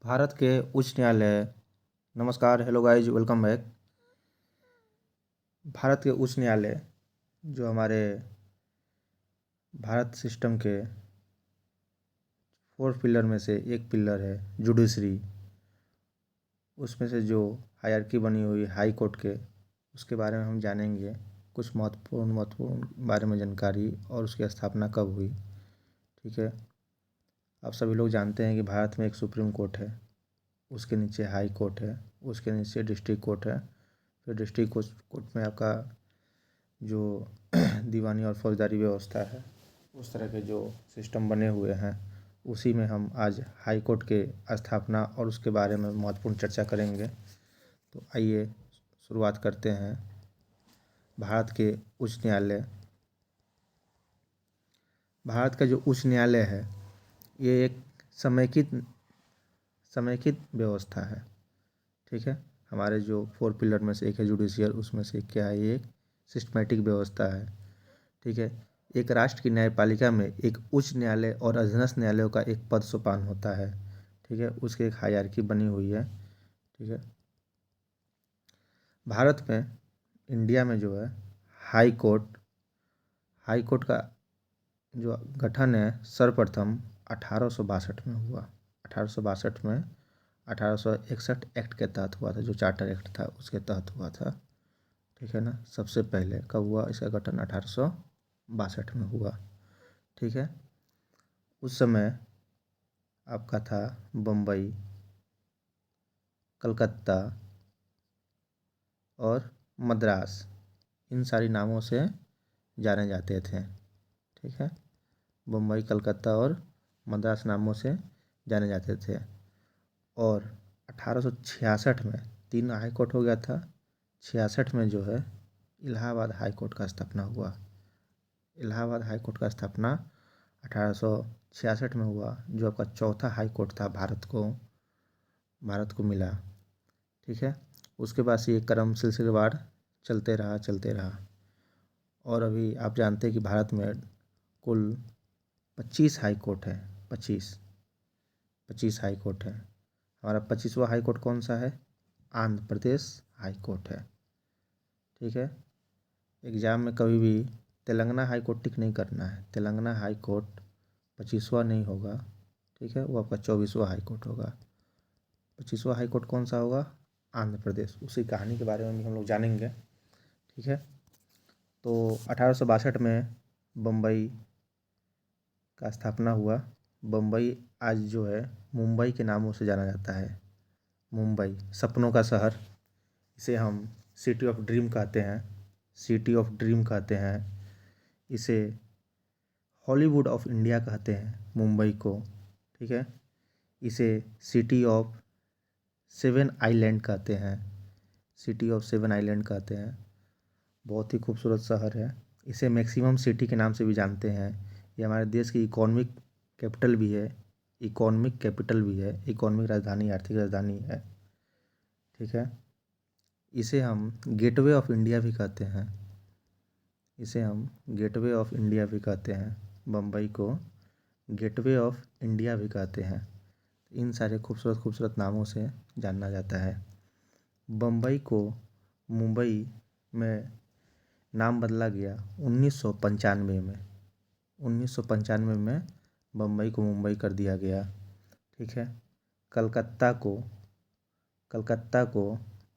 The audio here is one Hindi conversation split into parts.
भारत के उच्च न्यायालय। नमस्कार, hello guys, welcome back. Bharat के उच्च न्यायालय जो हमारे भारत सिस्टम के 4 पिलर में से एक पिलर है जुडिशरी। उसमें से जो हायरार्की बनी हुई हाई कोर्ट के, उसके बारे में हम जानेंगे। कुछ महत्वपूर्ण बारे में जानकारी और उसकी स्थापना कब हुई। ठीक है, आप सभी लोग जानते हैं कि भारत में एक सुप्रीम कोर्ट है, उसके नीचे हाई कोर्ट है, उसके नीचे डिस्ट्रिक्ट कोर्ट है। फिर डिस्ट्रिक्ट कोर्ट में आपका जो दीवानी और फौजदारी व्यवस्था है, उस तरह के जो सिस्टम बने हुए हैं, उसी में हम आज हाई कोर्ट के स्थापना और उसके बारे में महत्वपूर्ण चर्चा करेंगे। तो आइए शुरुआत करते हैं। भारत के उच्च न्यायालय। भारत का जो उच्च न्यायालय है, ये एक समेकित व्यवस्था है। ठीक है, हमारे जो 4 पिलर में से एक है जुडिशियल, उसमें से क्या है, ये एक सिस्टमैटिक व्यवस्था है। ठीक है, एक राष्ट्र की न्यायपालिका में एक उच्च न्यायालय और अधीनस्थ न्यायालयों का एक पद सोपान होता है। ठीक है, उसकी एक हायरार्की बनी हुई है। ठीक है, भारत में, इंडिया में जो है हाई कोर्ट का जो गठन है सर्वप्रथम 1862 में हुआ। 1862 में 1861 एक्ट के तहत हुआ था, जो चार्टर एक्ट था उसके तहत हुआ था। ठीक है ना, सबसे पहले कब हुआ इसका गठन? 1862 में हुआ। ठीक है, उस समय आपका था बम्बई, कलकत्ता और मद्रास, इन सारी नामों से जाने जाते थे। ठीक है, बम्बई, कलकत्ता और मद्रास नामों से जाने जाते थे। और 1866 में 3 हाई कोर्ट हो गया था। 66 में जो है इलाहाबाद हाई कोर्ट का स्थापना हुआ। इलाहाबाद हाई कोर्ट का स्थापना 1866 में हुआ, जो आपका चौथा हाई कोर्ट था भारत को मिला। ठीक है, उसके बाद से ये क्रम सिलसिलेवार चलते रहा। और अभी आप जानते हैं कि भारत में कुल 25 हाई कोर्ट है। 25 हाई कोर्ट है। हमारा 25वां हाई कोर्ट कौन सा है? आंध्र प्रदेश हाई कोर्ट है। ठीक है, एग्ज़ाम में कभी भी तेलंगाना हाई कोर्ट टिक नहीं करना है। तेलंगाना हाई कोर्ट 25वां नहीं होगा। ठीक है, वो आपका 24वां हाई कोर्ट होगा। 25वां हाई कोर्ट कौन सा होगा? आंध्र प्रदेश। उसी कहानी के बारे में भी हम लोग जानेंगे। ठीक है, तो 1862 में बम्बई का स्थापना हुआ। बम्बई आज जो है मुंबई के नामों से जाना जाता है। मुंबई, सपनों का शहर, इसे हम सिटी ऑफ ड्रीम कहते हैं। सिटी ऑफ ड्रीम कहते हैं इसे। हॉलीवुड ऑफ इंडिया कहते हैं मुंबई को। ठीक है, इसे सिटी ऑफ 7 आइलैंड कहते हैं। सिटी ऑफ 7 आइलैंड कहते हैं। बहुत ही खूबसूरत शहर है। इसे मैक्सिमम सिटी के नाम से भी जानते हैं। ये हमारे देश की इकोनॉमिक कैपिटल भी है। इकोनॉमिक राजधानी, आर्थिक राजधानी है। ठीक है, इसे हम गेटवे ऑफ इंडिया भी कहते हैं। बम्बई को गेटवे ऑफ इंडिया भी कहते हैं। इन सारे खूबसूरत नामों से जाना जाता है। बम्बई को मुंबई में नाम बदला गया 1995 में। 1995 में बम्बई को मुंबई कर दिया गया। ठीक है, कलकत्ता को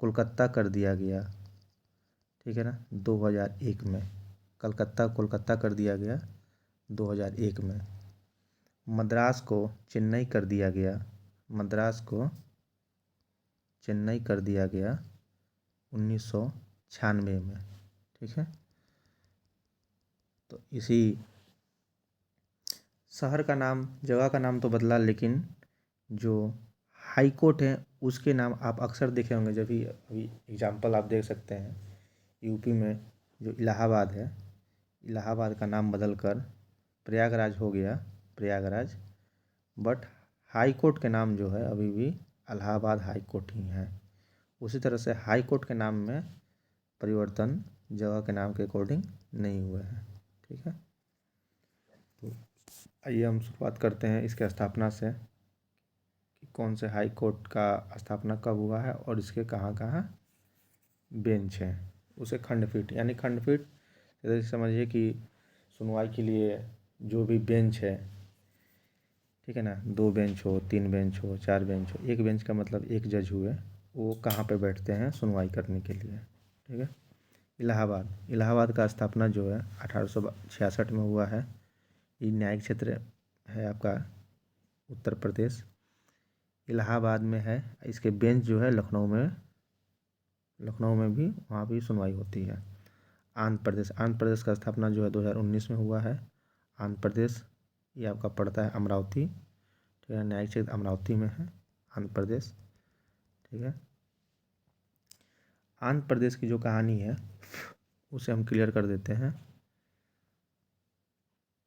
कोलकाता कर दिया गया। ठीक है ना, 2001 में कलकत्ता कोलकाता कर दिया गया 2001 में। मद्रास को चेन्नई कर दिया गया। 1996 में। ठीक है, तो इसी शहर का नाम, जगह का नाम तो बदला, लेकिन जो हाई कोर्ट है उसके नाम आप अक्सर देखे होंगे। जब भी अभी एग्जाम्पल आप देख सकते हैं, यूपी में जो इलाहाबाद है, इलाहाबाद का नाम बदलकर प्रयागराज हो गया, प्रयागराज। बट हाई कोर्ट के नाम जो है अभी भी इलाहाबाद हाई कोर्ट ही है। उसी तरह से हाई कोर्ट के नाम में परिवर्तन जगह के नाम के अकॉर्डिंग नहीं हुए हैं। ठीक है, तो आइए हम शुरुआत करते हैं इसके स्थापना से कि कौन से हाई कोर्ट का स्थापना कब हुआ है और इसके कहाँ कहाँ बेंच हैं, उसे खंडपीठ, यानी खंडपीठ जैसे समझिए कि सुनवाई के लिए जो भी बेंच है, ठीक है ना, 2 बेंच हो, 3 बेंच हो, 4 बेंच हो, 1 बेंच का मतलब 1 जज हुए, वो कहाँ पे बैठते हैं सुनवाई करने के लिए, ठीक है। इलाहाबाद का स्थापना जो है 1866 में हुआ है। ये न्यायिक क्षेत्र है आपका उत्तर प्रदेश, इलाहाबाद में है। इसके बेंच जो है लखनऊ में भी वहाँ भी सुनवाई होती है। आंध्र प्रदेश का स्थापना जो है 2019 में हुआ है। आंध्र प्रदेश ये आपका पड़ता है अमरावती, ठीक है, न्यायिक क्षेत्र अमरावती में है आंध्र प्रदेश, ठीक है। आंध्र प्रदेश की जो कहानी है उसे हम क्लियर कर देते हैं।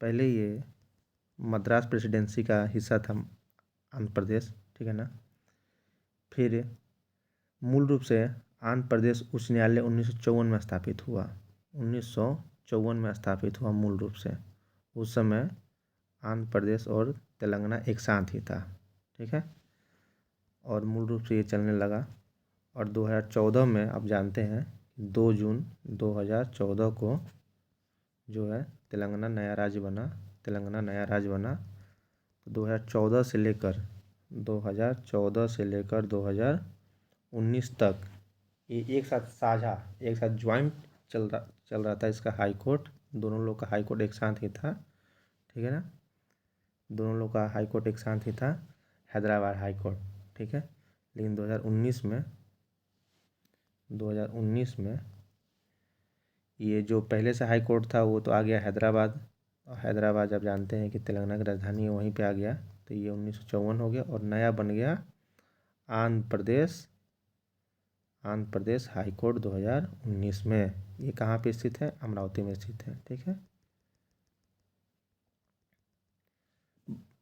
पहले ये मद्रास प्रेसिडेंसी का हिस्सा था आंध्र प्रदेश, ठीक है ना। फिर मूल रूप से आंध्र प्रदेश उच्च न्यायालय 1954 में स्थापित हुआ। 1954 में स्थापित हुआ मूल रूप से। उस समय आंध्र प्रदेश और तेलंगाना एक साथ ही था, ठीक है। और मूल रूप से ये चलने लगा और 2014 में आप जानते हैं 2 जून 2014 को जो है तेलंगाना नया राज्य बना। तो 2014 से लेकर 2019 तक ये एक साथ ज्वाइंट चल रहा था इसका हाई कोर्ट। दोनों लोग का हाई कोर्ट एक साथ ही था, ठीक है ना। दोनों लोग का हाई कोर्ट एक साथ ही था, हैदराबाद हाई कोर्ट, ठीक है। लेकिन 2019 में ये जो पहले से हाई कोर्ट था वो तो आ गया हैदराबाद, और हैदराबाद जब जानते हैं कि तेलंगाना की राजधानी है वहीं पे आ गया, तो ये 1954 हो गया और नया बन गया आंध्र प्रदेश हाई कोर्ट 2019 में। ये कहाँ पे स्थित है? अमरावती में स्थित है, ठीक है।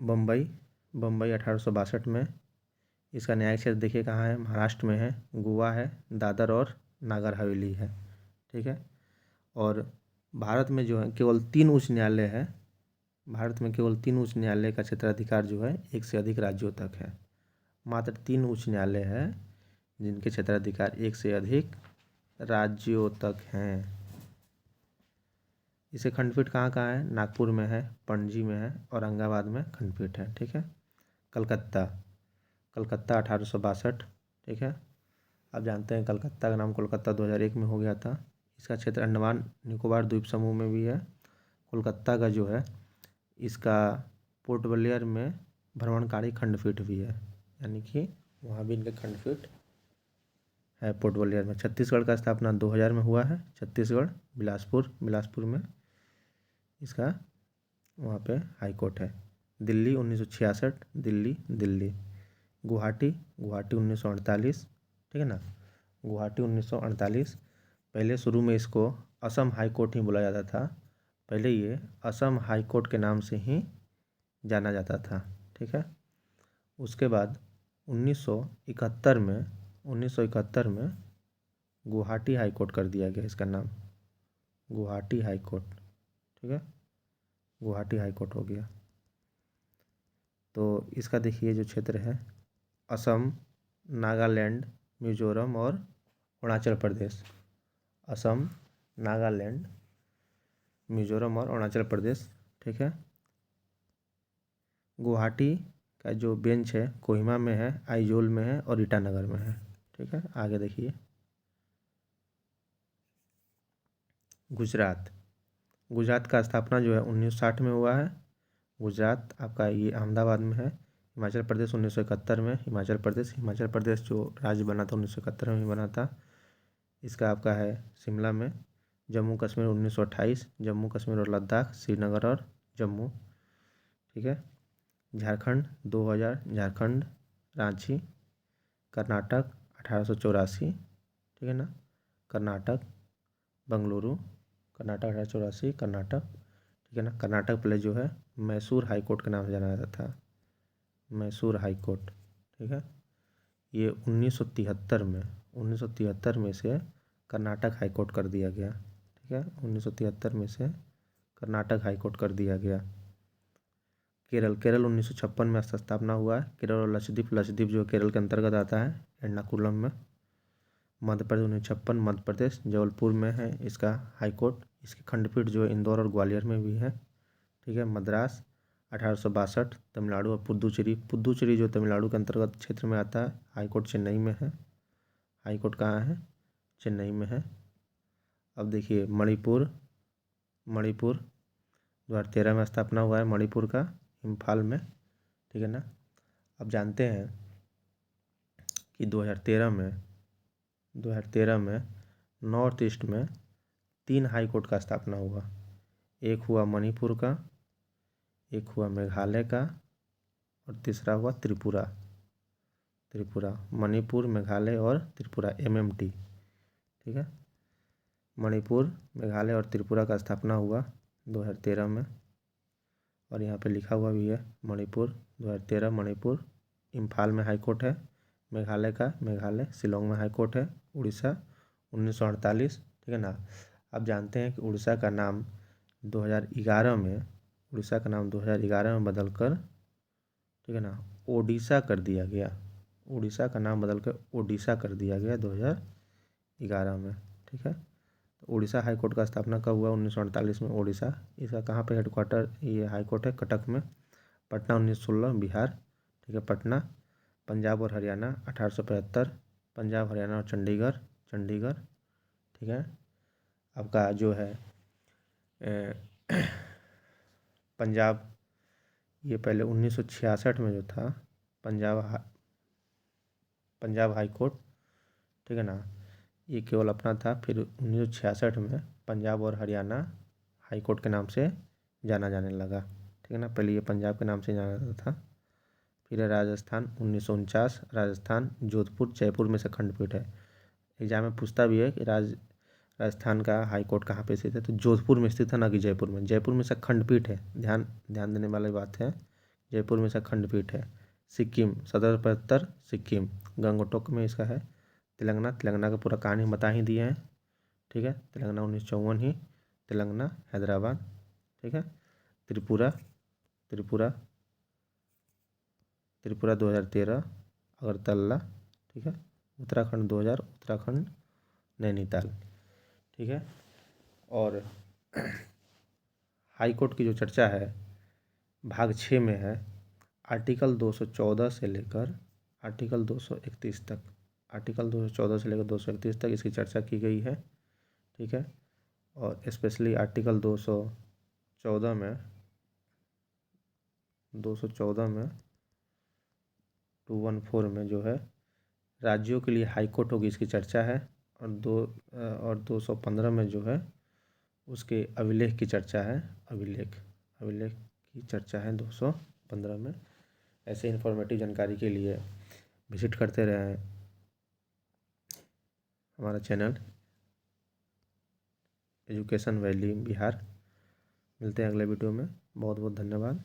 बम्बई 1862 में। इसका न्यायिक क्षेत्र देखिए कहाँ है, महाराष्ट्र में है, गोवा है, दादर और नागर हवेली है, ठीक है। और भारत में जो है केवल 3 उच्च न्यायालय है। भारत में केवल 3 उच्च न्यायालय का क्षेत्राधिकार जो है 1 से अधिक राज्यों तक है। मात्र 3 उच्च न्यायालय है जिनके क्षेत्राधिकार 1 से अधिक राज्यों तक हैं। इसे खंडपीठ कहाँ कहाँ है? नागपुर में है, पणजी में है, औरंगाबाद में खंडपीठ है, ठीक है। कलकत्ता 1862, ठीक है। आप जानते हैं कलकत्ता का नाम कोलकाता 2001 में हो गया था। इसका क्षेत्र अंडमान निकोबार द्वीप समूह में भी है। कोलकाता का जो है इसका पोर्ट ब्लेयर में भ्रमणकारी खंडपीठ भी है, यानी कि वहाँ भी इनके खंडपीठ है पोर्ट ब्लेयर में। छत्तीसगढ़ का स्थापना 2000 में हुआ है। छत्तीसगढ़ बिलासपुर में इसका वहाँ पे हाई कोर्ट है। दिल्ली 1966, दिल्ली। गुवाहाटी 1948, ठीक है ना। गुवाहाटी 1948। पहले शुरू में इसको असम हाई कोर्ट ही बोला जाता था। पहले ये असम हाई कोर्ट के नाम से ही जाना जाता था, ठीक है। उसके बाद 1971 में गुवाहाटी हाई कोर्ट कर दिया गया इसका नाम, गुवाहाटी हाई कोर्ट, ठीक है। गुवाहाटी हाई कोर्ट हो गया। तो इसका देखिए जो क्षेत्र है असम, नागालैंड, मिजोरम और अरुणाचल प्रदेश। असम, नागालैंड, मिजोरम और अरुणाचल प्रदेश, ठीक है। गुवाहाटी का जो बेंच है कोहिमा में है, आइजोल में है और ईटानगर में है, ठीक है। आगे देखिए गुजरात का स्थापना जो है 1960 में हुआ है। गुजरात आपका ये अहमदाबाद में है। हिमाचल प्रदेश 1971 में। हिमाचल प्रदेश जो राज्य बना था 1971 में ही बना था। इसका आपका है शिमला में। जम्मू कश्मीर 1928, जम्मू कश्मीर और लद्दाख, श्रीनगर और जम्मू, ठीक है। झारखंड 2000, झारखंड रांची। कर्नाटक 1884, ठीक है ना। कर्नाटक बेंगलुरु, कर्नाटक 1884 कर्नाटक, ठीक है ना। कर्नाटक पहले जो है मैसूर हाई कोर्ट के नाम से जाना जाता था, मैसूर हाई कोर्ट, ठीक है। ये 1973 में से कर्नाटक हाई कोर्ट कर दिया गया, ठीक है। 1973 में से कर्नाटक हाई कोर्ट कर दिया गया। केरल 1956 में स्थापना हुआ है। केरल और लक्षद्वीप जो केरल के अंतर्गत आता है, एर्नाकुलम में। मध्य प्रदेश 1956 मध्य प्रदेश जबलपुर में है इसका हाई कोर्ट। इसकी खंडपीठ जो है इंदौर और ग्वालियर में भी है। ठीक है। मद्रास 1862 तमिलनाडु और पुदुचेरी जो तमिलनाडु के अंतर्गत क्षेत्र में आता है। हाई कोर्ट चेन्नई में है। हाई कोर्ट कहाँ है? चेन्नई में है। अब देखिए मणिपुर 2013 में स्थापना हुआ है मणिपुर का, इम्फाल में। ठीक है ना। अब जानते हैं कि 2013 में नॉर्थ ईस्ट में 3 हाई कोर्ट का स्थापना हुआ। एक हुआ मणिपुर का, एक हुआ मेघालय का और तीसरा हुआ त्रिपुरा। मणिपुर, मेघालय और त्रिपुरा, MMT। ठीक है। मणिपुर, मेघालय और त्रिपुरा का स्थापना हुआ 2013 में। और यहाँ पे लिखा हुआ भी है मणिपुर 2013 मणिपुर इम्फाल में हाई कोर्ट है। मेघालय शिलोंग में हाई कोर्ट है। उड़ीसा 1948। ठीक है ना। अब जानते हैं कि उड़ीसा का नाम 2011 में बदलकर, ठीक है ना, ओडिशा कर दिया गया। उड़ीसा का नाम बदलकर ओडिशा कर दिया गया 2011 में। ठीक है। तो उड़ीसा हाई कोर्ट का स्थापना कब हुआ? 1948 में। ओडिशा, इसका कहाँ पे हेडक्वार्टर, ये हाई कोर्ट है कटक में। पटना 1916 बिहार। ठीक है। पटना। पंजाब और हरियाणा 1875, पंजाब, हरियाणा और चंडीगढ़। ठीक है। आपका जो है पंजाब, ये पहले 1966 में जो था पंजाब हाई कोर्ट, ठीक है ना, ये केवल अपना था। फिर 1966 में पंजाब और हरियाणा हाई कोर्ट के नाम से जाना जाने लगा। ठीक है ना। पहले ये पंजाब के नाम से जाना जाता था। फिर है राजस्थान 1949, राजस्थान जोधपुर जयपुर में से खंडपीठ है। एग्जाम में पूछता भी है कि राजस्थान का हाई कोर्ट कहाँ पे स्थित है, तो जोधपुर में स्थित है, ना कि जयपुर में। जयपुर में से खंडपीठ है, ध्यान देने वाली बात है। जयपुर में से खंडपीठ है। सिक्किम सदर दफ्तर सिक्किम, गंगटोक में इसका है। तेलंगाना का पूरा कहानी बता ही दिए हैं। ठीक है। तेलंगाना 1954 ही, तेलंगाना हैदराबाद। ठीक है। त्रिपुरा 2013 अगरतला। ठीक है। उत्तराखंड 2000 उत्तराखंड नैनीताल। ठीक है। और हाई कोर्ट की जो चर्चा है भाग 6 में है, आर्टिकल 214 से लेकर आर्टिकल 231 तक। आर्टिकल 214 से लेकर 231 तक इसकी चर्चा की गई है। ठीक है। और स्पेशली आर्टिकल 214 में 214 में जो है राज्यों के लिए हाई कोर्ट होगी, इसकी चर्चा है। और 215 में जो है उसके अभिलेख की चर्चा है। अभिलेख की चर्चा है 215 में। ऐसे इन्फॉर्मेटिव जानकारी के लिए विजिट करते रहें हमारा चैनल एजुकेशन वैली बिहार। मिलते हैं अगले वीडियो में। बहुत बहुत धन्यवाद।